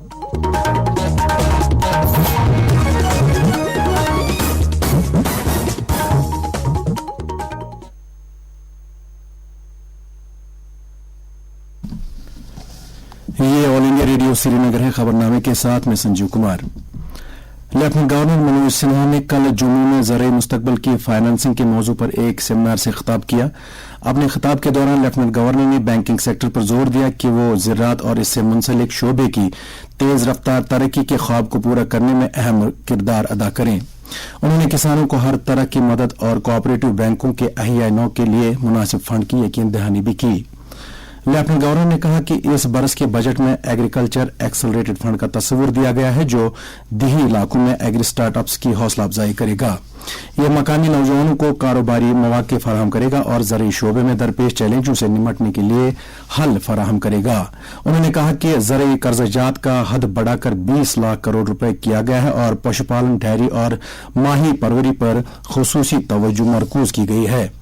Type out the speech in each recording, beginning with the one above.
ये all India radio Srinagar है। खबरनामे के साथ मैं संजीव कुमार। लेफ्टिनेंट गवर्नर मनोज सिन्हा ने कल जम्मू में ज़राए मुस्तकबिल की फाइनेंसिंग के मौजू पर एक सेमिनार से खिताब किया। अपने खिताब के दौरान लेफ्टिनेंट गवर्नर ने बैंकिंग सेक्टर पर जोर दिया कि वो ज़राअत और इससे मुंसलिक शोबे की तेज रफ्तार तरक्की के ख्वाब को पूरा करने में अहम किरदार अदा करें। उन्होंने किसानों को हर तरह की मदद और कोऑपरेटिव बैंकों के अहिया नौ के लिए मुनासिब फंड की यकीन दहानी भी की। लेफ्टिनेंट गवर्नर ने कहा कि इस बरस के बजट में एग्रीकल्चर एक्सेलरेटेड फंड का तस्वुर दिया गया है जो दिही इलाकों में एग्री स्टार्टअप्स की हौसला अफजाई करेगा। यह मकामी नौजवानों को कारोबारी मौके फराहम करेगा और ज़राई शोबे में दरपेश चैलेंजों से निमटने के लिए हल फराहम करेगा। उन्होंने कहा कि ज़राई कर्जजात का हद बढ़ाकर 20 लाख करोड़ रुपए किया गया है और पशुपालन, डेयरी और माही परवरी पर खुसूसी तवज्जो मरकूज की गई है।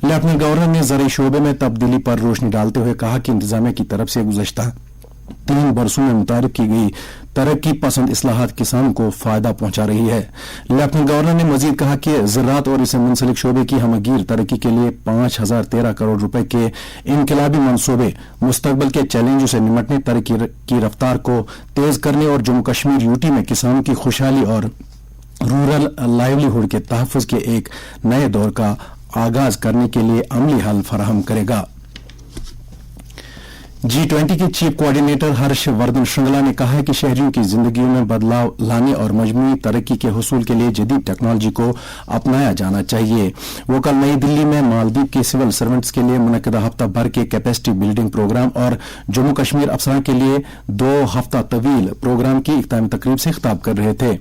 लेफ्टिनेंट गवर्नर ने ज़राई शोबे में तब्दीली पर रोशनी डालते हुए कहा कि इंतजामिया की तरफ से गुज़श्ता 3 बरसों में मुतारिफ की गई तरक्की पसंद इस्लाहात किसानों को फायदा पहुंचा रही है। लेफ्टिनेंट गवर्नर ने मजीद कहा कि ज़राअत और इससे मुंसलिक शोबे की हमगीर तरक्की के लिए 5013 करोड़ रुपए के इनकलाबी मंसूबे मुस्तकबिल के चैलेंजों से निमटने, तरक्की की रफ्तार को तेज करने और जम्मू कश्मीर यूटी में किसानों की खुशहाली और रूरल लाइवलीहुड के तहफ़्फ़ुज़ के एक नए दौर का आगाज करने के लिए अमली हल फराहम करेगा। G20 के चीफ कोऑर्डिनेटर हर्ष वर्धन श्रृंगला ने कहा है कि शहरियों की जिंदगियों में बदलाव लाने और मजमूई तरक्की के हुसूल के लिए जदीद टेक्नोलॉजी को अपनाया जाना चाहिए। वो कल नई दिल्ली में मालदीव के सिविल सर्वेंट्स के लिए मुनक्किदा हफ्ता भर के कैपेसिटी बिल्डिंग प्रोग्राम और जम्मू कश्मीर अफसरान के लिए 2 हफ्ता तवील प्रोग्राम की इख्तितामी तकरीब से खिताब कर रहे थे।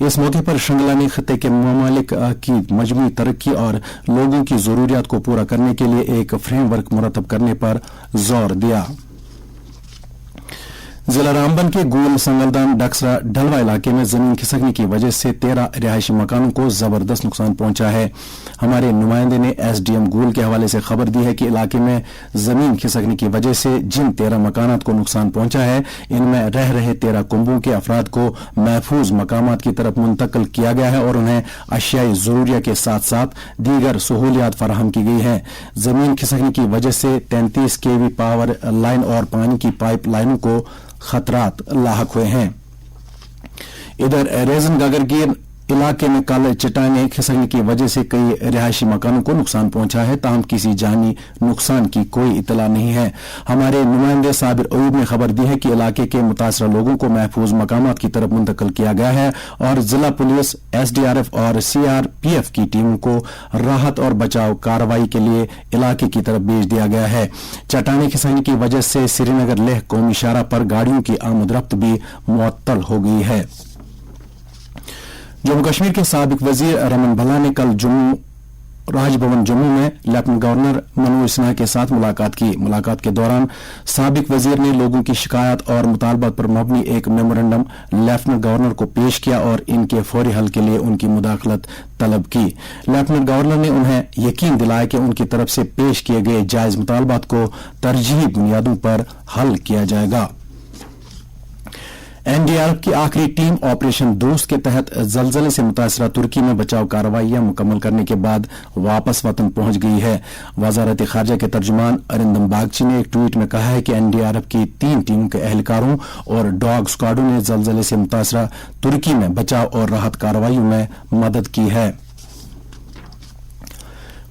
इस मौके पर श्रृंगला ने खिते के ममालिक की मजमूई तरक्की और लोगों की जरूरियात को पूरा करने के लिए एक फ्रेमवर्क मुरतब करने पर जोर दिया। जिला रामबन के गोल संगलदान डक्सरा ढलवा इलाके में जमीन खिसकने की वजह से 13 रिहायशी मकानों को जबरदस्त नुकसान पहुंचा है। हमारे नुमाइंदे ने एसडीएम गोल के हवाले से खबर दी है कि इलाके में जमीन खिसकने की वजह से जिन 13 मकानात को नुकसान पहुंचा है, इनमें रह रहे 13 कुंबों के अफराद को महफूज मकामात की तरफ मुंतकिल किया गया है और उन्हें अशियाई जरूरिया के साथ साथ दीगर सहूलियात फराहम की गई हैं। जमीन खिसकने की वजह से 33 केवी पावर लाइन और पानी की पाइप लाइनों को खतरात लाहक हुए हैं। इधर रेजन गागरगीर इलाके में कल चट्टानें खिसकने की वजह से कई रिहायशी मकानों को नुकसान पहुंचा है, ताहम किसी जानी नुकसान की कोई इतला नहीं है। हमारे नुमाइंदे साबिर अयूब ने खबर दी है कि इलाके के मुतासरा लोगों को महफूज मकामात की तरफ मुंतकिल किया गया है और जिला पुलिस, एसडीआरएफ और सीआरपीएफ की टीमों को राहत और बचाव कार्रवाई के लिए इलाके की तरफ भेज दिया गया है। चट्टानें खिसकने की वजह से श्रीनगर लेह कौमी शाहरा पर गाड़ियों की आमद रफ्त भी मुअत्तल हो गई है। जम्मू कश्मीर के साबिक वजीर रमन भल्ला ने कल राजभवन जम्मू में लेफ्टिनेंट गवर्नर मनोज सिन्हा के साथ मुलाकात की। मुलाकात के दौरान साबिक वजीर ने लोगों की शिकायत और मुतालबात पर मबनी एक मेमोरेंडम लेफ्टिनेंट गवर्नर को पेश किया और इनके फौरी हल के लिए उनकी मुदाखलत तलब की। लेफ्टिनेंट गवर्नर ने उन्हें यकीन दिलाया कि उनकी तरफ से पेश किए गए जायज मुतालबात को तरजीही बुनियादों पर हल किया जाएगा। एनडीआरएफ की आखिरी टीम ऑपरेशन दोस्त के तहत जलजले से मुतासरा तुर्की में बचाव कार्रवाइयां मुकम्मल करने के बाद वापस वतन पहुंच गई है। वजारत खारजा के तर्जुमान अरिंदम बागची ने एक ट्वीट में कहा है कि एनडीआरएफ की 3 टीमों के एहलकारों और डॉग स्क्वाडों ने जलजले से मुतासरा तुर्की में बचाव और राहत कार्रवाइयों में मदद की है।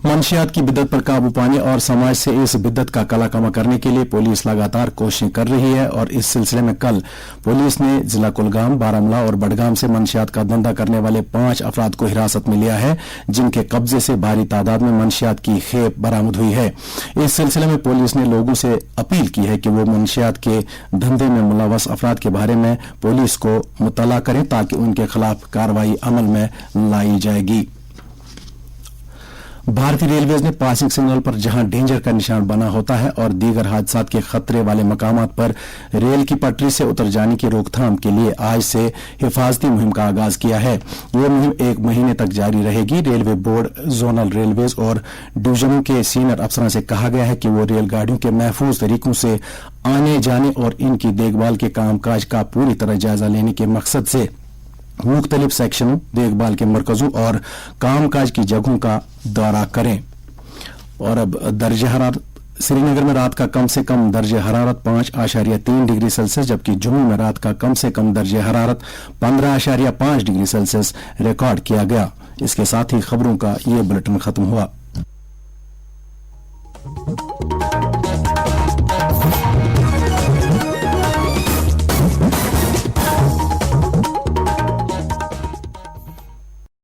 मंशियात की बिद्दत पर काबू पाने और समाज से इस बिद्दत का कलाकमा करने के लिए पुलिस लगातार कोशिशें कर रही है और इस सिलसिले में कल पुलिस ने जिला कुलगाम, बारामूला और बडगाम से मंशियात का धंधा करने वाले 5 अफराद को हिरासत में लिया है, जिनके कब्जे से भारी तादाद में मंशियात की खेप बरामद हुई है। इस सिलसिले में पुलिस ने लोगों से अपील की है कि वो मंशियात के धंधे में मुलव्वस अफराद के बारे में पुलिस को मुतला करें ताकि उनके खिलाफ कार्रवाई अमल में लाई जाएगी। भारतीय रेलवेज ने पासिंग सिग्नल पर जहां डेंजर का निशान बना होता है और दीगर हादसात के खतरे वाले मकामात पर रेल की पटरी से उतर जाने की रोकथाम के लिए आज से हिफाजती मुहिम का आगाज किया है। ये मुहिम 1 महीने तक जारी रहेगी। रेलवे बोर्ड, जोनल रेलवेज और डिवीजनों के सीनियर अफसरों से कहा गया है कि वो रेलगाड़ियों के महफूज तरीकों से आने जाने और इनकी देखभाल के कामकाज का पूरी तरह जायजा लेने के मकसद से मुख्तलिफ सेक्शनों, देखभाल के मरकजों और कामकाज की जगहों का दौरा करें। और अब दर्जे हरारत। श्रीनगर में रात का कम से कम दर्जे हरारत 5.3 डिग्री सेल्सियस, जबकि जम्मू में रात का कम से कम दर्जे हरारत 15.5 डिग्री सेल्सियस रिकॉर्ड किया गया। इसके साथ ही खबरों का ये बुलेटिन खत्म हुआ।